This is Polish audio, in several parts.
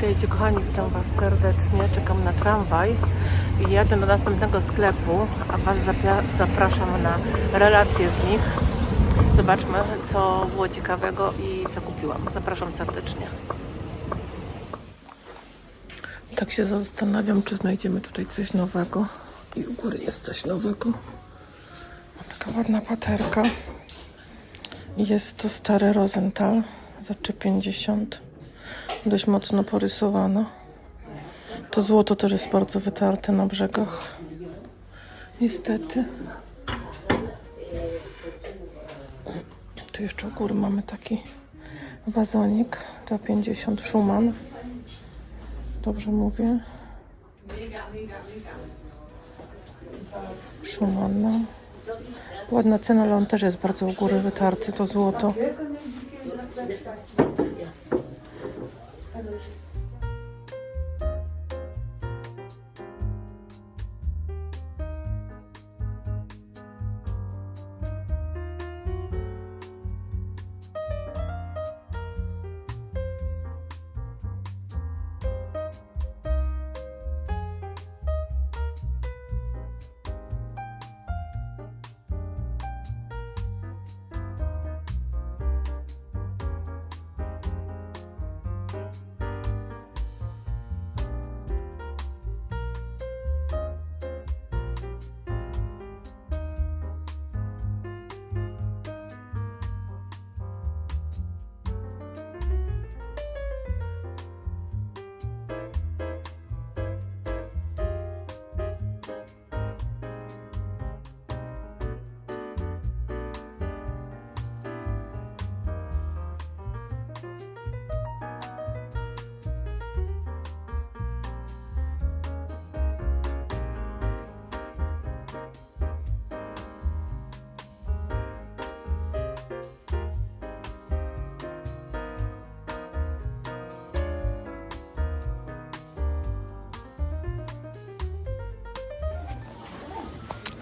Witajcie kochani, witam Was serdecznie, czekam na tramwaj i jadę do następnego sklepu, a Was zapraszam na relacje z nich. Zobaczmy, co było ciekawego i co kupiłam. Zapraszam serdecznie. Tak się zastanawiam, czy znajdziemy tutaj coś nowego. I u góry jest coś nowego. Taka ładna paterka. Jest to stary Rosenthal za 3,50. Dość mocno porysowana. To złoto też jest bardzo wytarte na brzegach. Niestety. Tu jeszcze u góry mamy taki wazonik 2,50 Schumann. Dobrze mówię? Schumann, no. Ładna cena, ale on też jest bardzo u góry wytarty, to złoto.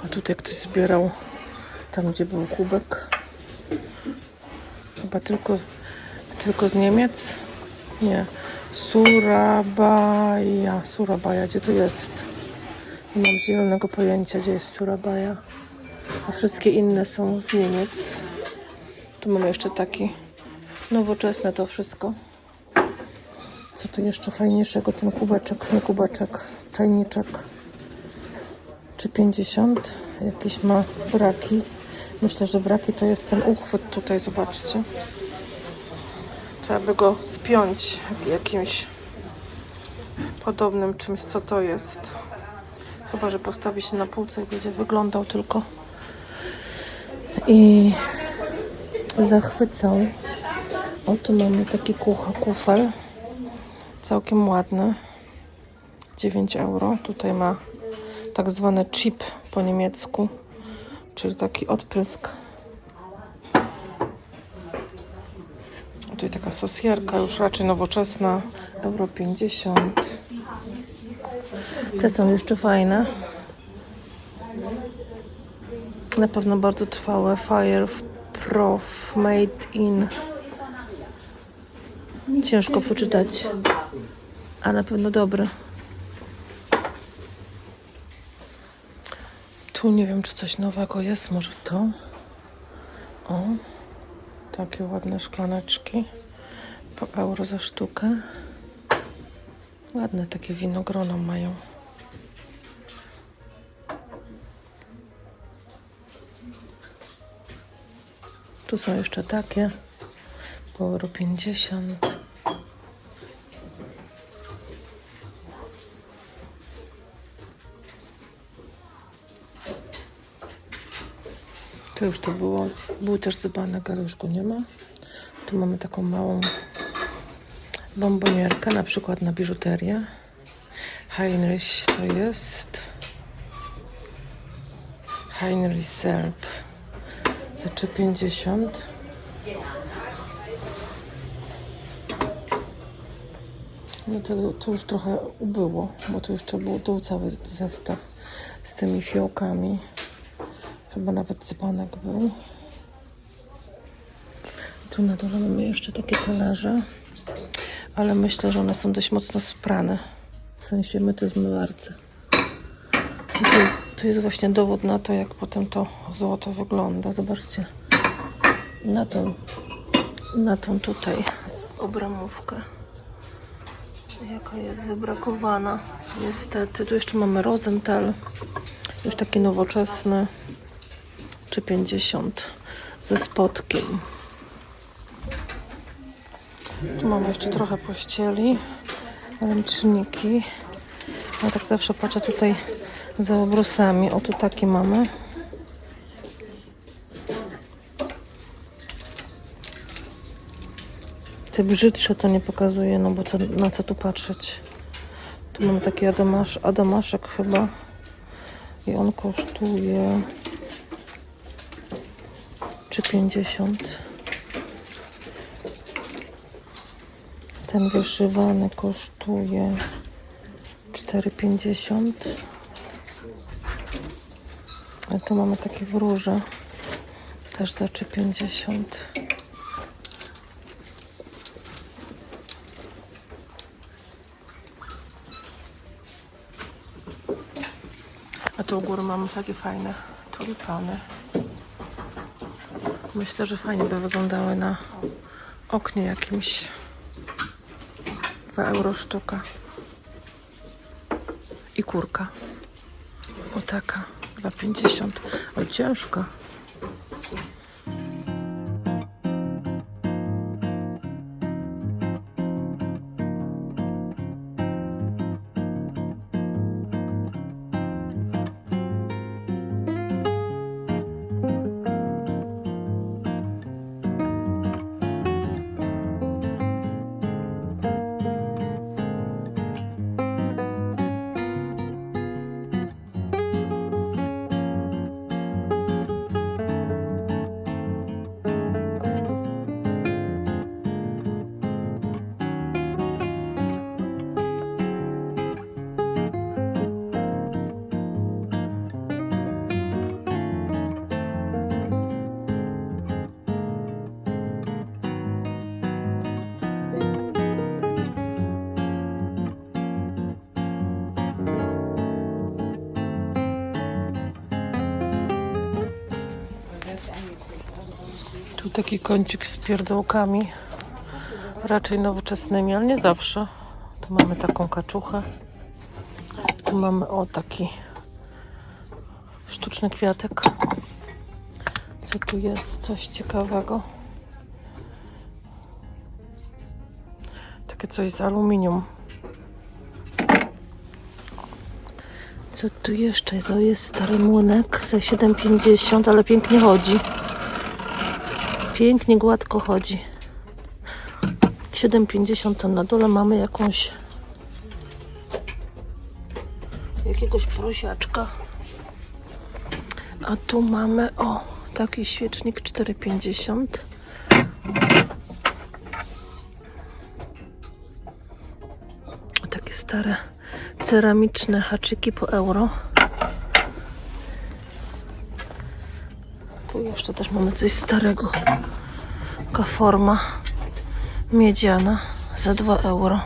A tutaj ktoś zbierał tam, gdzie był kubek. Chyba tylko z Niemiec. Nie. Surabaya. Gdzie to jest? Nie mam zielonego pojęcia, gdzie jest Surabaya. A wszystkie inne są z Niemiec. Tu mamy jeszcze taki nowoczesne to wszystko. Co tu jeszcze fajniejszego? Ten kubeczek, nie kubeczek, czajniczek. 3,50. Jakieś ma braki. Myślę, że braki to jest ten uchwyt tutaj, zobaczcie. Trzeba by go spiąć jakimś podobnym czymś, co to jest. Chyba, że postawi się na półce i będzie wyglądał tylko i zachwycał. O, tu mamy taki kufel. Całkiem ładny. 9 euro. Tutaj ma tak zwany chip po niemiecku, czyli taki odprysk. Tutaj taka sosierka, już raczej nowoczesna, euro 50. Te są jeszcze fajne. Na pewno bardzo trwałe. Fire Prof Made in. Ciężko przeczytać, ale na pewno dobre. Tu nie wiem, czy coś nowego jest, może to. O, takie ładne szklaneczki. Po euro za sztukę. Ładne takie winogrona mają. Tu są jeszcze takie. Po euro 50. To już to było. Był też dzbanek, ale już go nie ma. Tu mamy taką małą bombonierkę, na przykład na biżuterię. Heinrich to jest. Heinrich Serb za 3,50. No to już trochę ubyło, bo tu jeszcze był cały zestaw z tymi fiołkami. Chyba nawet dzbanek był. Tu na dole mamy jeszcze takie talerze. ale myślę, że one są dość mocno sprane. W sensie myte w zmywarce. Tu jest właśnie dowód na to, jak potem to złoto wygląda. Zobaczcie na tą tutaj obramówkę. Jaka jest wybrakowana. Niestety. Tu jeszcze mamy Rosenthal. Już taki nowoczesny. 3,50 ze spodkiem. Tu mamy jeszcze trochę pościeli. Ręczniki. Ja tak zawsze patrzę tutaj za obrusami. O, tu takie mamy. Te brzydsze to nie pokazuję, no bo co, na co tu patrzeć. Tu mamy taki adamaszek chyba. I on kosztuje 3,50. Ten wyszywany kosztuje 4,50. A tu mamy takie wróże. Też za 3,50. A tu u góry mamy takie fajne tulipany. Myślę, że fajnie by wyglądały na oknie jakimś. 2 euro sztuka. I kurka. O taka. 2,50. Ale ciężka. Tu taki kącik z pierdołkami, raczej nowoczesnymi, ale nie zawsze. Tu mamy taką kaczuchę. Tu mamy taki sztuczny kwiatek. Co tu jest? Coś ciekawego. Takie coś z aluminium. Co tu jeszcze jest? O, jest stary młynek za 7,50, ale pięknie chodzi. Pięknie, gładko chodzi. 7,50 to na dole mamy jakiegoś prosiaczka. A tu mamy, taki świecznik 4,50. Takie stare ceramiczne haczyki po euro. Tu jeszcze też mamy coś starego. Taka forma miedziana za 2 euro.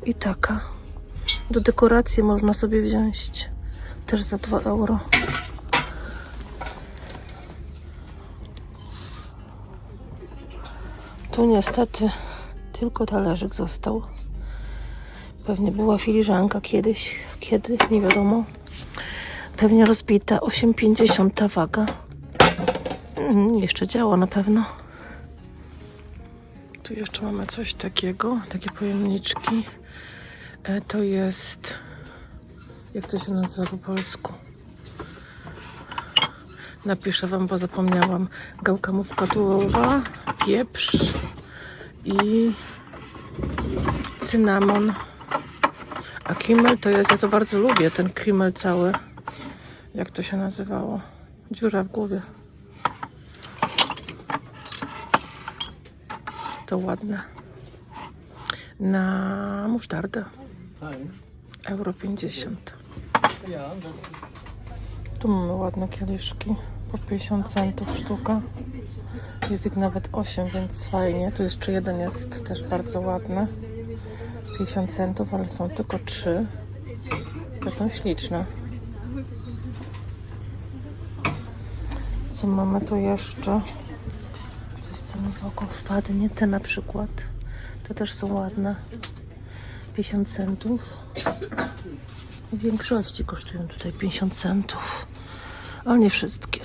I taka. Do dekoracji można sobie wziąć. Też za 2 euro. Tu niestety tylko talerzyk został. Pewnie była filiżanka kiedyś. Kiedy? Nie wiadomo. Pewnie rozbita. 8,50 ta waga. Jeszcze działa na pewno. Tu jeszcze mamy coś takiego. Takie pojemniczki. To jest... Jak to się nazywa po polsku? Napiszę wam, bo zapomniałam. Gałka muszkatułowa, pieprz i cynamon. A kimmel to jest, ja to bardzo lubię, ten kimmel cały. Jak to się nazywało? Dziura w głowie. To ładne. Na musztardę. Euro 50. Tu mamy ładne kieliszki. Po 50 centów sztuka. Jest ich nawet 8, więc fajnie. Tu jeszcze jeden jest też bardzo ładny. 50 centów, ale są tylko 3. To są śliczne. Co mamy tu jeszcze? Coś, co mi w oko wpadnie. Te na przykład. Te też są ładne. 50 centów. W większości kosztują tutaj 50 centów. Ale nie wszystkie.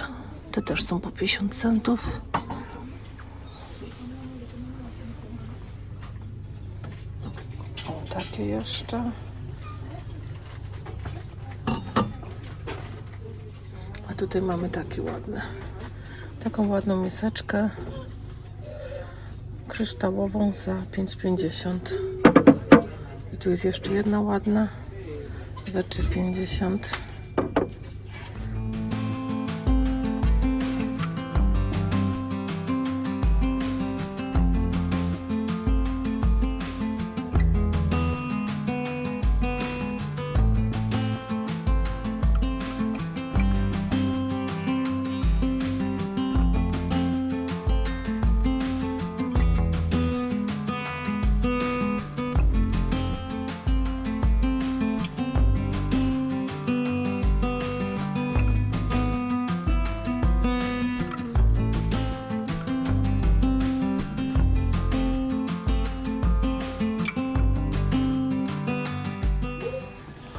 Te też są po 50 centów. O, takie jeszcze. A tutaj mamy takie ładne. Taką ładną miseczkę kryształową za 5,50. I tu jest jeszcze jedna ładna za 3,50.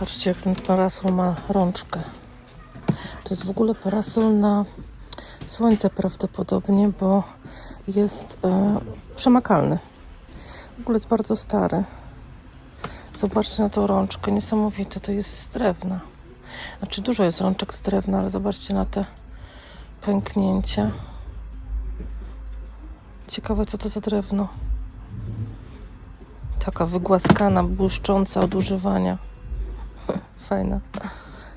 Patrzcie, jak ten parasol ma rączkę. To jest w ogóle parasol na słońce prawdopodobnie, bo jest przemakalny. W ogóle jest bardzo stary. Zobaczcie na tą rączkę, niesamowite, to jest z drewna. Znaczy dużo jest rączek z drewna, ale zobaczcie na te pęknięcia. Ciekawe, co to za drewno. Taka wygłaskana, błyszcząca od używania. Fajna.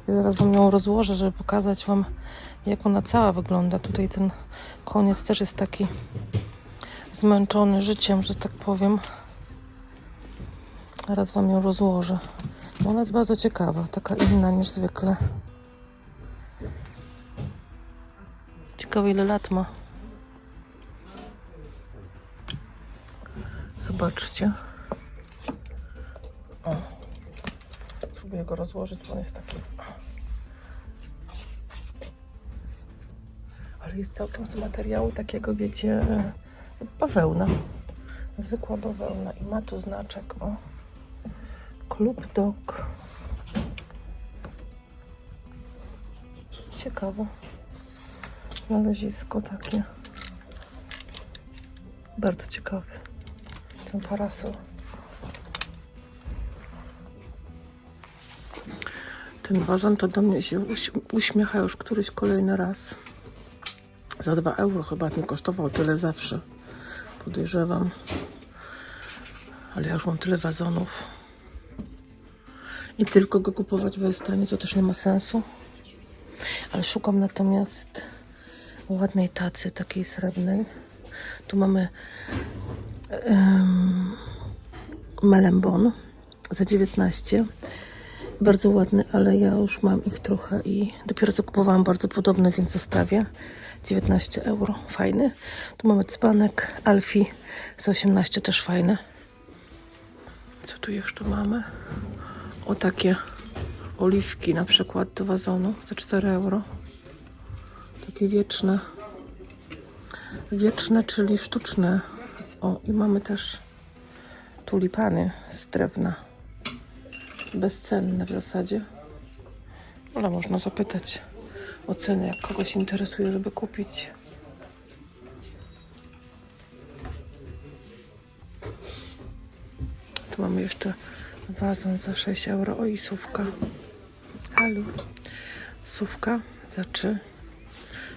Ja zaraz wam ją rozłożę, żeby pokazać wam, jak ona cała wygląda. Tutaj ten koniec też jest taki zmęczony życiem, że tak powiem. Zaraz wam ją rozłożę. Ona jest bardzo ciekawa, taka inna niż zwykle. Ciekawe, ile lat ma. Zobaczcie. O. Spróbuję go rozłożyć, bo on jest taki... Ale jest całkiem z materiału takiego, wiecie, bawełna. Zwykła bawełna. I ma tu znaczek, o. Klub Dog. Ciekawe. Znalezisko takie. Bardzo ciekawy. Ten parasol. Ten wazon to do mnie się uśmiecha już któryś kolejny raz. Za 2 euro chyba nie kosztował tyle zawsze. Podejrzewam. Ale ja już mam tyle wazonów. I tylko go kupować, bo jest tanie, to też nie ma sensu. Ale szukam natomiast ładnej tacy, takiej srebrnej. Tu mamy melembon za 19. Bardzo ładny, ale ja już mam ich trochę i dopiero co kupowałam bardzo podobny, więc zostawię. 19 euro. Fajny. Tu mamy dzbanek Alfie za 18, też fajny. Co tu jeszcze mamy? O, takie oliwki na przykład do wazonu za 4 euro. Takie wieczne. Wieczne, czyli sztuczne. O, i mamy też tulipany z drewna. Bezcenne w zasadzie. Ale można zapytać o cenę, jak kogoś interesuje, żeby kupić. Tu mamy jeszcze wazon za 6 euro. O, i sówka. Halo. Sówka za 3.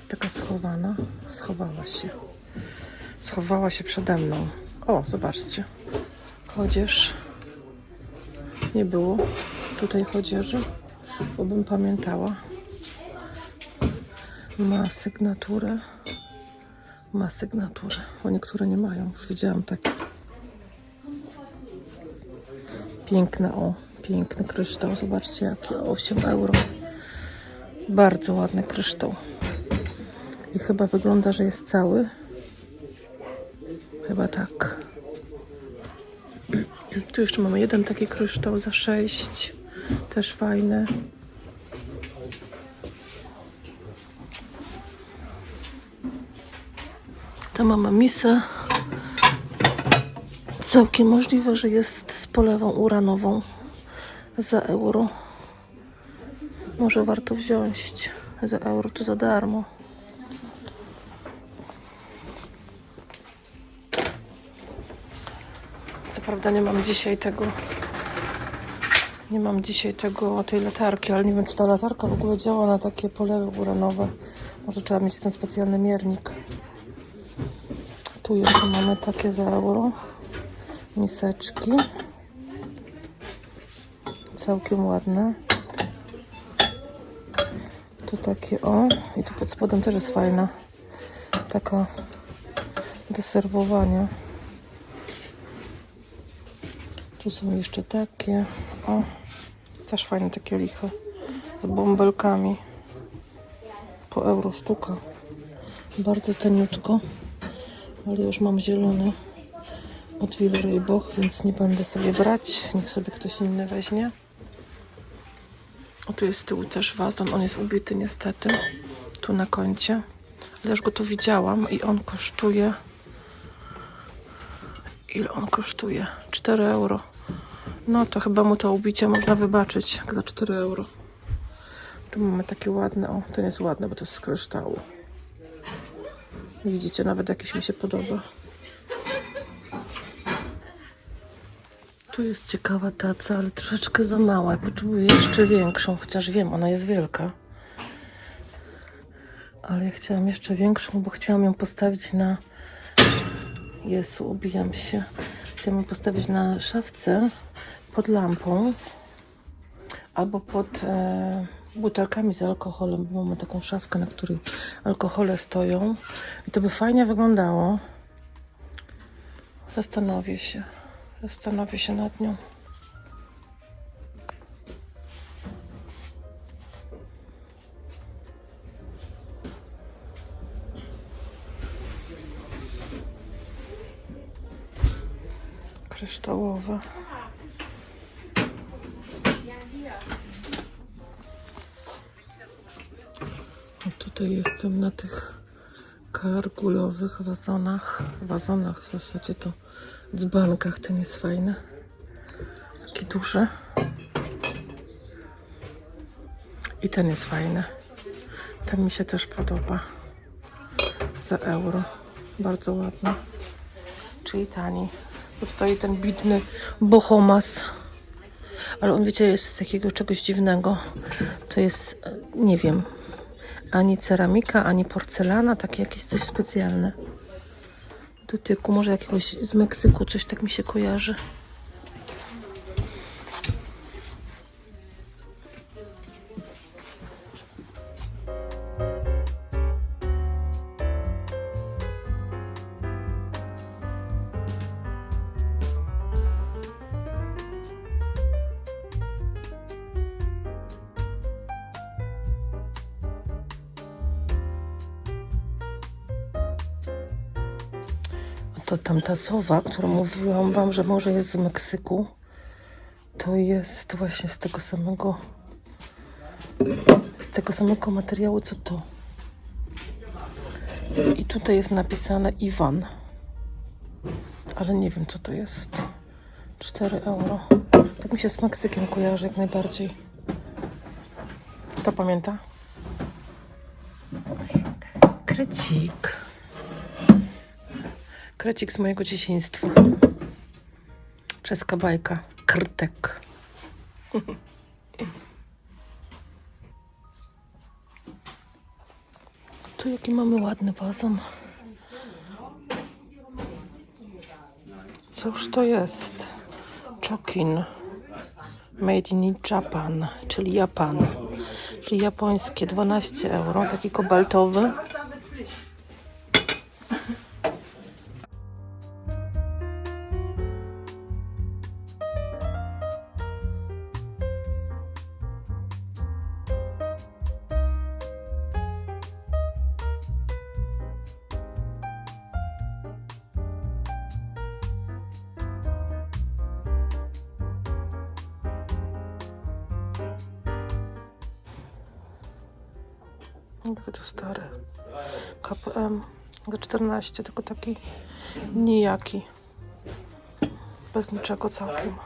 Taka schowana. Schowała się. Schowała się przede mną. O, zobaczcie. Chodzież. Nie było tutaj chodzieży, bo bym pamiętała. Ma sygnaturę. Ma sygnaturę, bo niektóre nie mają. Już widziałam takie. Piękne, o, piękny kryształ. Zobaczcie, jaki, 8 euro. Bardzo ładny kryształ. I chyba wygląda, że jest cały. Chyba tak. Tu jeszcze mamy jeden taki kryształ za 6. Też fajny. Tu mamy misę. Całkiem możliwe, że jest z polewą uranową za euro. Może warto wziąć. Za euro to za darmo. Co prawda nie mam dzisiaj tej latarki, ale nie wiem, czy ta latarka w ogóle działa na takie polewy uranowe. Może trzeba mieć ten specjalny miernik. Tu jeszcze mamy takie za euro. Miseczki. Całkiem ładne. Tu takie i tu pod spodem też jest fajna. Taka do serwowania. Tu są jeszcze takie. Też fajne takie liche. Z bąbelkami. Po euro sztuka. Bardzo taniutko. Ale już mam zielone od Villeroy Boch, więc nie będę sobie brać. Niech sobie ktoś inny weźmie. O, tu jest z tyłu też wazon. On jest ubity niestety. Tu na kącie. Ale już go tu widziałam i on kosztuje... Ile on kosztuje? 4 euro. No to chyba mu to ubicie można wybaczyć jak za 4 euro. Tu mamy takie ładne. Ten jest ładny, bo to jest z kryształu. Widzicie, nawet jakiś mi się podoba. Tu jest ciekawa taca, ale troszeczkę za mała. Ja potrzebuję jeszcze większą, chociaż wiem, ona jest wielka. Ale ja chciałam jeszcze większą, bo chciałam ją postawić na... Jezu, ubijam się. Chciałam ją postawić na szafce pod lampą albo pod butelkami z alkoholem, bo mamy taką szafkę, na której alkohole stoją. I to by fajnie wyglądało. Zastanowię się nad nią. Kryształowe. Tutaj jestem na tych kargulowych wazonach, w zasadzie to dzbankach. Ten jest fajny, taki duży i ten jest fajny, ten mi się też podoba, za euro, bardzo ładny, czyli tani. Tu stoi ten biedny Bohomas, ale on, wiecie, jest z takiego czegoś dziwnego, to jest, nie wiem, ani ceramika, ani porcelana, takie jakieś coś specjalne. Dotyku, może jakiegoś z Meksyku, coś tak mi się kojarzy. To tamta sowa, którą mówiłam wam, że może jest z Meksyku, to jest właśnie z tego samego materiału, co to. I tutaj jest napisane Iwan, ale nie wiem, co to jest. 4 euro. Tak mi się z Meksykiem kojarzy jak najbardziej. Kto pamięta? Krecik. Krecik z mojego dzieciństwa. Czeska bajka. Krtek. Tu jaki mamy ładny wazon. Cóż to jest? Chokin. Made in Japan, czyli Japan. Czyli japońskie, 12 euro. Taki kobaltowy. Jakby to stary. KPM za 14, tylko taki nijaki. Bez niczego całkiem.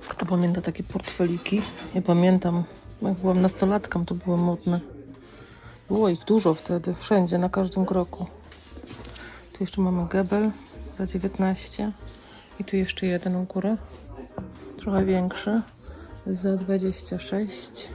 Kto pamięta takie portfeliki? Ja pamiętam, jak byłam nastolatką, to były modne. Było ich dużo wtedy, wszędzie, na każdym kroku. Tu jeszcze mamy Gebel za 19 i tu jeszcze jeden u góry, trochę większy, za 26.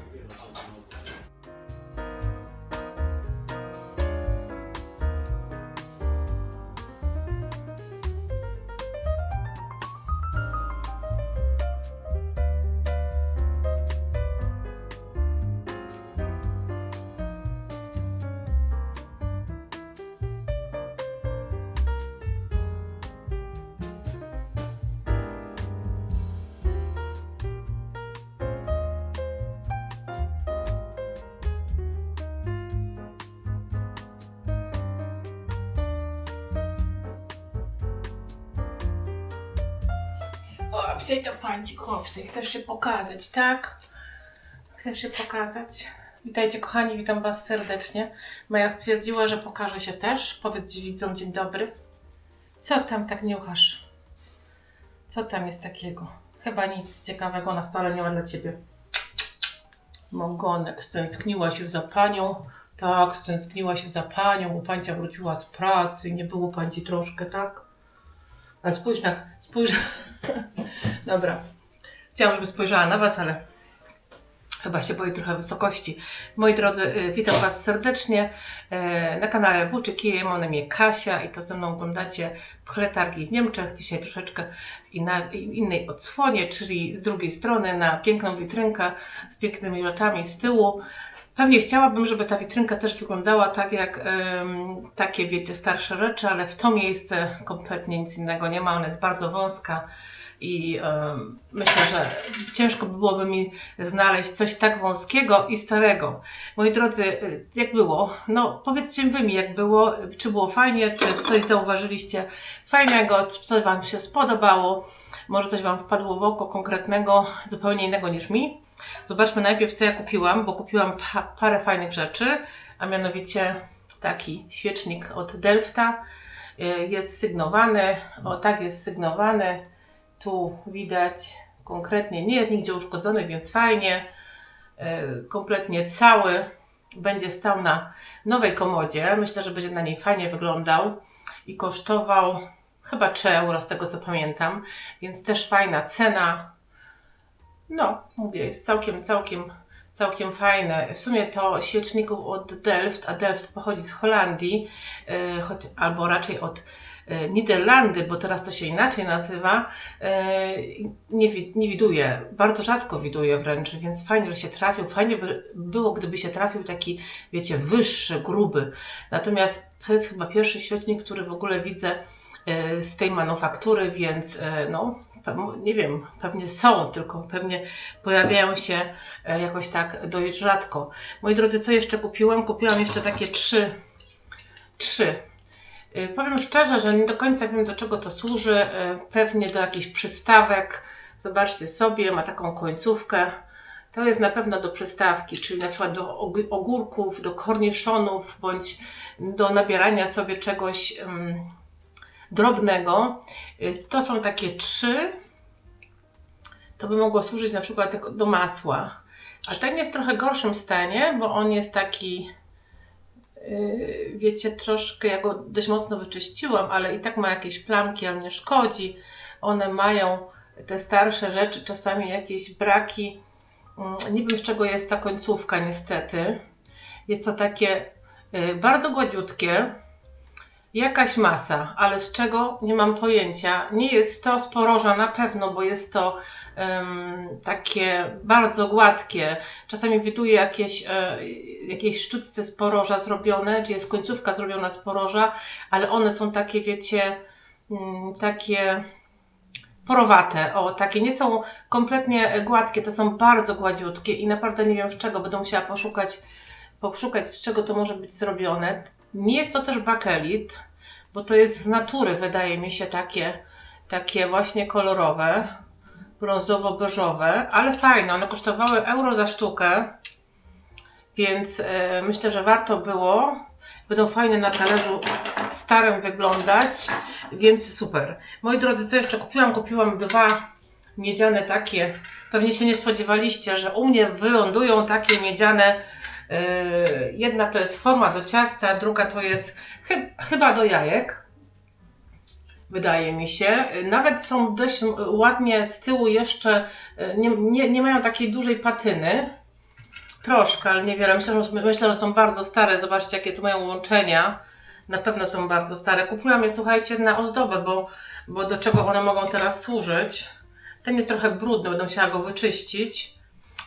Chłopcy, to pańci chłopcy, chcesz się pokazać, tak? Chcesz się pokazać? Witajcie kochani, witam was serdecznie. Maja stwierdziła, że pokaże się też. Powiedz widzom dzień dobry. Co tam tak niuchasz? Co tam jest takiego? Chyba nic ciekawego na stole nie ma dla ciebie. Mongonek, stęskniła się za panią. Tak, stęskniła się za panią, bo pańcia wróciła z pracy i nie było pańci troszkę, tak? Ale spójrz. Dobra. Chciałam, żeby spojrzała na was, ale chyba się boję trochę wysokości. Moi drodzy, witam was serdecznie na kanale Włóczyki. Mam na imię Kasia i to ze mną oglądacie Pchletargi w Niemczech. Dzisiaj troszeczkę w innej odsłonie, czyli z drugiej strony na piękną witrynkę z pięknymi rzeczami z tyłu. Pewnie chciałabym, żeby ta witrynka też wyglądała tak jak takie, wiecie, starsze rzeczy, ale w to miejsce kompletnie nic innego nie ma. Ona jest bardzo wąska i myślę, że ciężko by byłoby mi znaleźć coś tak wąskiego i starego. Moi drodzy, jak było? No powiedzcie wy mi, jak było, czy było fajnie, czy coś zauważyliście fajnego, czy coś wam się spodobało, może coś wam wpadło w oko konkretnego, zupełnie innego niż mi. Zobaczmy najpierw, co ja kupiłam, bo kupiłam parę fajnych rzeczy, a mianowicie taki świecznik od Delfta. Jest sygnowany, o tak jest sygnowany. Tu widać konkretnie, nie jest nigdzie uszkodzony, więc fajnie. Kompletnie cały będzie stał na nowej komodzie. Myślę, że będzie na niej fajnie wyglądał i kosztował chyba 3 euro, z tego co pamiętam, więc też fajna cena. No, mówię, jest całkiem fajne. W sumie to świeczników od Delft, a Delft pochodzi z Holandii, albo raczej od Niderlandy, bo teraz to się inaczej nazywa. Nie widuję, bardzo rzadko widuję wręcz, więc fajnie, że się trafił. Fajnie by było, gdyby się trafił taki, wiecie, wyższy, gruby. Natomiast to jest chyba pierwszy świecznik, który w ogóle widzę z tej manufaktury, więc no, nie wiem, pewnie są, tylko pewnie pojawiają się jakoś tak dość rzadko. Moi drodzy, co jeszcze kupiłam? Kupiłam jeszcze takie trzy. Powiem szczerze, że nie do końca wiem, do czego to służy. Pewnie do jakichś przystawek. Zobaczcie sobie, ma taką końcówkę. To jest na pewno do przystawki, czyli na przykład do ogórków, do korniszonów, bądź do nabierania sobie czegoś drobnego. To są takie 3. To by mogło służyć na przykład do masła. A ten jest w trochę gorszym stanie, bo on jest taki, wiecie, troszkę, ja go dość mocno wyczyściłam, ale i tak ma jakieś plamki, ale nie szkodzi. One mają, te starsze rzeczy, czasami jakieś braki. Nie wiem, z czego jest ta końcówka, niestety. Jest to takie bardzo gładziutkie. Jakaś masa, ale z czego nie mam pojęcia. Nie jest to z poroża na pewno, bo jest to takie bardzo gładkie. Czasami widuję jakieś sztuczce z poroża zrobione, gdzie jest końcówka zrobiona z poroża, ale one są takie, wiecie, takie porowate. O, takie nie są kompletnie gładkie, to są bardzo gładziutkie i naprawdę nie wiem z czego. Będę musiała poszukać z czego to może być zrobione. Nie jest to też bakelit, bo to jest z natury, wydaje mi się, takie właśnie kolorowe, brązowo-beżowe, ale fajne. One kosztowały euro za sztukę, więc myślę, że warto było. Będą fajne na talerzu starym wyglądać, więc super. Moi drodzy, co jeszcze kupiłam? Kupiłam 2 miedziane takie. Pewnie się nie spodziewaliście, że u mnie wylądują takie miedziane. Jedna to jest forma do ciasta, druga to jest chyba do jajek. Wydaje mi się. Nawet są dość ładnie z tyłu jeszcze, nie mają takiej dużej patyny. Troszkę, ale niewiele. Myślę, że są bardzo stare. Zobaczcie, jakie tu mają łączenia. Na pewno są bardzo stare. Kupiłam je, słuchajcie, na ozdobę, bo do czego one mogą teraz służyć. Ten jest trochę brudny, będę musiała go wyczyścić.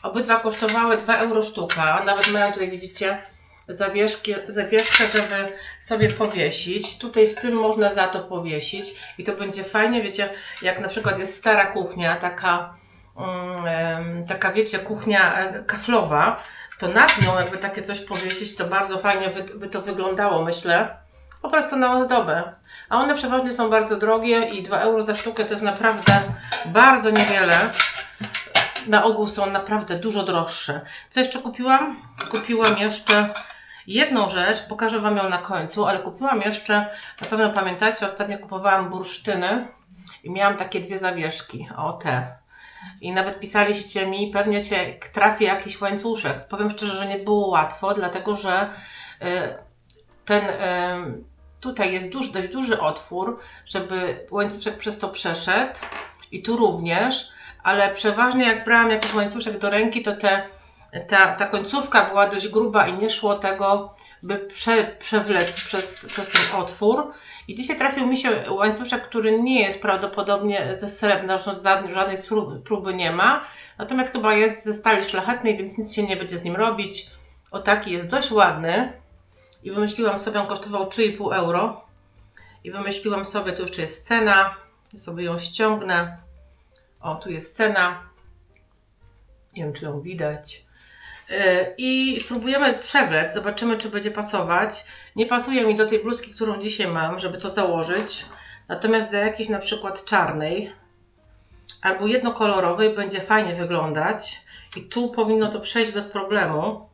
Obydwa kosztowały 2 euro sztuka. Nawet mają tutaj, widzicie, zawieszkę, żeby sobie powiesić. Tutaj w tym można za to powiesić i to będzie fajnie, wiecie, jak na przykład jest stara kuchnia, taka wiecie, kuchnia kaflowa, to nad nią jakby takie coś powiesić, to bardzo fajnie by to wyglądało, myślę. Po prostu na ozdobę. A one przeważnie są bardzo drogie i 2 euro za sztukę to jest naprawdę bardzo niewiele. Na ogół są naprawdę dużo droższe. Co jeszcze kupiłam? Kupiłam jeszcze jedną rzecz, pokażę Wam ją na końcu, ale kupiłam jeszcze, na pewno pamiętacie, ostatnio kupowałam bursztyny i miałam takie 2 zawieszki, o te. I nawet pisaliście mi, pewnie się trafi jakiś łańcuszek. Powiem szczerze, że nie było łatwo, dlatego że tutaj jest dość duży otwór, żeby łańcuszek przez to przeszedł i tu również, ale przeważnie jak brałam jakiś łańcuszek do ręki, to ta końcówka była dość gruba i nie szło tego, by przewlec przez ten otwór. I dzisiaj trafił mi się łańcuszek, który nie jest prawdopodobnie ze srebrna, żadnej próby nie ma. Natomiast chyba jest ze stali szlachetnej, więc nic się nie będzie z nim robić. O taki jest dość ładny. I wymyśliłam sobie, on kosztował 3,5 euro. I wymyśliłam sobie, tu jeszcze jest cena. Ja sobie ją ściągnę. O, tu jest cena. Nie wiem, czy ją widać. I spróbujemy przewlec, zobaczymy, czy będzie pasować. Nie pasuje mi do tej bluzki, którą dzisiaj mam, żeby to założyć. Natomiast do jakiejś na przykład czarnej albo jednokolorowej będzie fajnie wyglądać. I tu powinno to przejść bez problemu.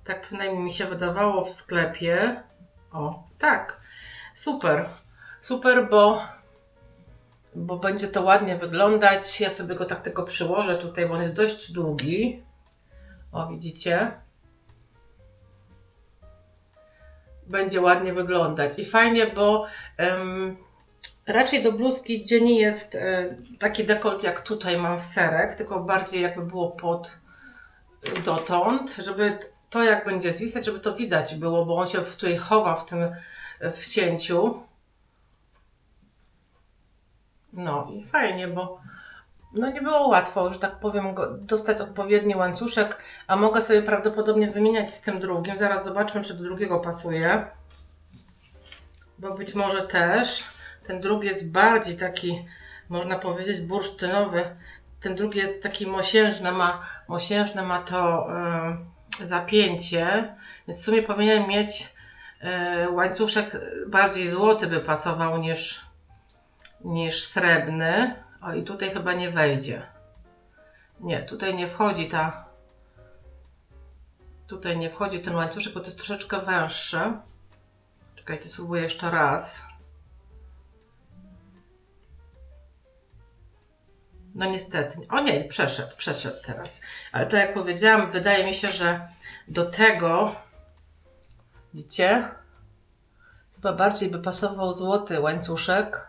Tak przynajmniej mi się wydawało w sklepie. O, tak. Super. Super, bo będzie to ładnie wyglądać. Ja sobie go tak tylko przyłożę tutaj, bo on jest dość długi. O, widzicie? Będzie ładnie wyglądać. I fajnie, bo raczej do bluzki, gdzie nie jest taki dekolt jak tutaj mam w serek, tylko bardziej jakby było pod dotąd, żeby to jak będzie zwisać, żeby to widać było, bo on się tutaj chowa w tym wcięciu. No i fajnie, bo no nie było łatwo, że tak powiem, dostać odpowiedni łańcuszek, a mogę sobie prawdopodobnie wymieniać z tym drugim. Zaraz zobaczmy, czy do drugiego pasuje. Bo być może też. Ten drugi jest bardziej taki, można powiedzieć, bursztynowy. Ten drugi jest taki mosiężne ma to zapięcie. Więc w sumie powinienem mieć łańcuszek bardziej złoty by pasował niż srebrny. O, i tutaj chyba nie wejdzie. Nie, tutaj nie wchodzi Tutaj nie wchodzi ten łańcuszek, bo to jest troszeczkę węższy. Czekajcie, spróbuję jeszcze raz. No niestety. O nie, przeszedł teraz. Ale tak jak powiedziałam, wydaje mi się, że do tego, widzicie, chyba bardziej by pasował złoty łańcuszek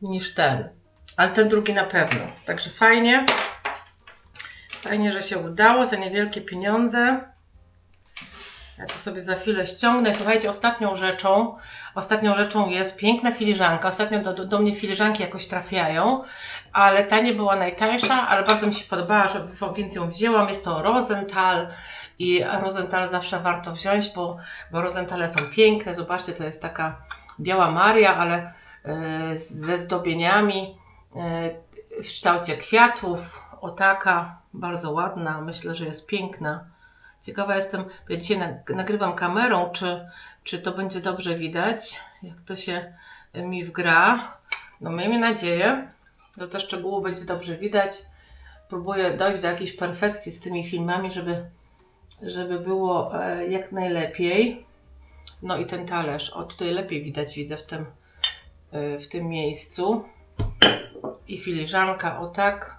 niż ten. Ale ten drugi na pewno. Także fajnie. Fajnie, że się udało za niewielkie pieniądze. Ja to sobie za chwilę ściągnę. Słuchajcie, ostatnią rzeczą jest piękna filiżanka. Ostatnio do mnie filiżanki jakoś trafiają, ale ta nie była najtańsza, ale bardzo mi się podobała, więc ją wzięłam. Jest to Rosenthal i Rosenthal zawsze warto wziąć, bo Rosenthale są piękne. Zobaczcie, to jest taka biała Maria, ale ze zdobieniami w kształcie kwiatów. O taka, bardzo ładna. Myślę, że jest piękna. Ciekawa jestem, ja dzisiaj nagrywam kamerą, czy to będzie dobrze widać, jak to się mi wgra. No miejmy nadzieję, że te szczegóły będzie dobrze widać. Próbuję dojść do jakiejś perfekcji z tymi filmami, żeby było jak najlepiej. No i ten talerz, o tutaj lepiej widać, widzę w tym miejscu. I filiżanka, o tak,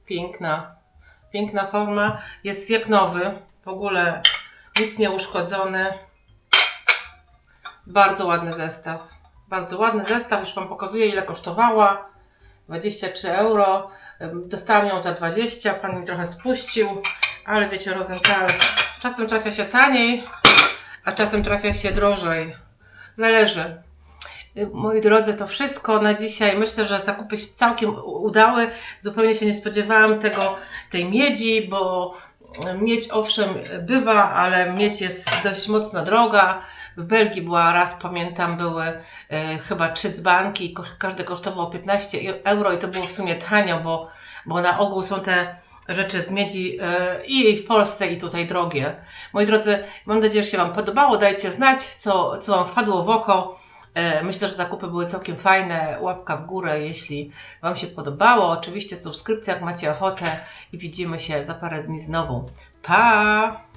piękna forma, jest jak nowy, w ogóle nic nie uszkodzony. Bardzo ładny zestaw, już Wam pokazuję, ile kosztowała, 23 euro, dostałam ją za 20, Pan mi trochę spuścił, ale wiecie, Rosenthal czasem trafia się taniej, a czasem trafia się drożej, zależy. Moi drodzy, to wszystko na dzisiaj. Myślę, że zakupy się całkiem udały. Zupełnie się nie spodziewałam tej miedzi, bo miedź owszem bywa, ale miedź jest dość mocno droga. W Belgii była raz, pamiętam, były chyba 3 dzbanki, każdy kosztował 15 euro i to było w sumie tanio, bo na ogół są te rzeczy z miedzi i w Polsce, i tutaj drogie. Moi drodzy, mam nadzieję, że się Wam podobało. Dajcie znać, co Wam wpadło w oko. Myślę, że zakupy były całkiem fajne. Łapka w górę, jeśli Wam się podobało. Oczywiście subskrypcja, jak macie ochotę. I widzimy się za parę dni znowu. Pa!